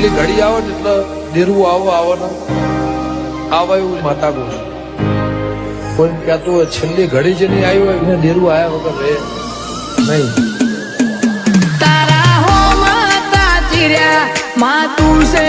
છેલ્લી ઘડી આવે ને એટલે દેરવું આવો ને આવે એવું માતા કહું છું. કોઈ કહેતું હોય છેલ્લી ઘડી જે નહીં આવ્યું હોય એને દેરવું આવ્યા વગર રહે નહીં. તારા હો માતા ચીર્યા માં તું છે